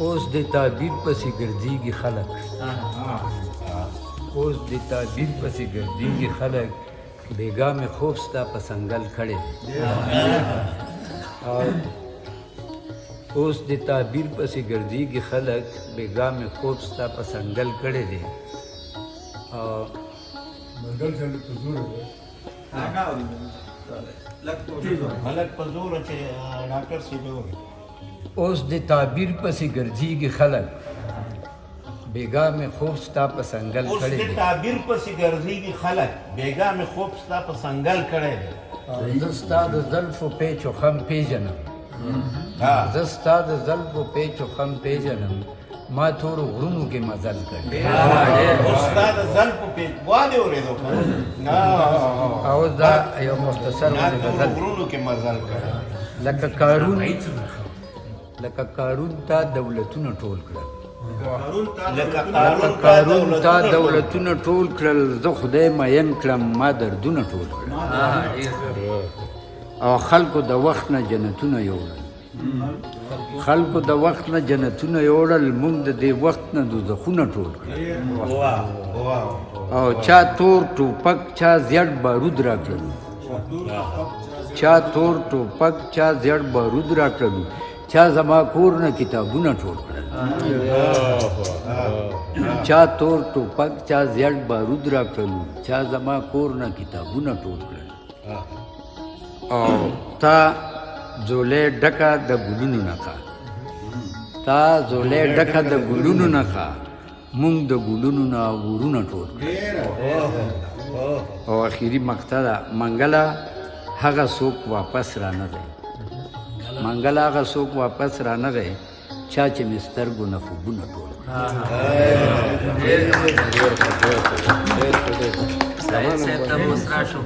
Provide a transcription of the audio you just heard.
اوس د تعبیر پسې ګرځېږي خلک، اوس د تعبیر پسې ګرځېږي خلک، بیګا مې خوب ستا په سنګل کړی اوس د تعبیر پسې ګرځېږي خلک، بیګا مې خوب ستا په سنګل کړی دی. منګل سره په زور دی ملک په زور چې ډاکټر سی به وي. اوس د تعبیر پسې ګرځېږي خلک، بیګا مې خوب ستا په سنګل اوس کړی د دی. تعبیر پسې ګرځېږي خلک، بیګا مې خوب ستا په سنګل کړی دی. زه ستا د زلفو پیچ و خم پیژنم، زه ستا د زلفو پیچ و خم پیژنم، ما تورو غرونو کې مزل کړی. ستا د زلفو پیچوالی اورېدو اوس دا یو مختصر غزل دی. غرونو کې مزل کړی. لکه قارون تا دولتونه ټول کړل، لکه قارون تا دولتونه ټول کړل، زه خدای مین کړم ما دردونه ټول کړل. او خلکو د وخت نه جنتونه یوړل، خلکو د وخت نه جنتونه یوړل، مونږ د دې وخت نه دوزخونه ټول کړل. او چا تور ټوپک چا زیړ بارود راکړل، چا تور ټوپک چا زیړ بارود راکړل، چا زما کور نه کتابونه ټول کړل. چا تور ټوپک چا زیړ بارود راکړل، چا زما کور نه کتابونه ټول کړل. او تا زولې ډکه د ګلونو نه کا، تا زولې ډکه د ګلونو نه کا، مونږ د ګلونو نه ورونه ټول کړل. او اخیری مقطع ده، منګله هغه څوک واپس رانه دی، منګله هغه څوک واپس رانه دی، چا چې مې سترګو نه خوبونه ټول سعید صاحب ته مسرا شو.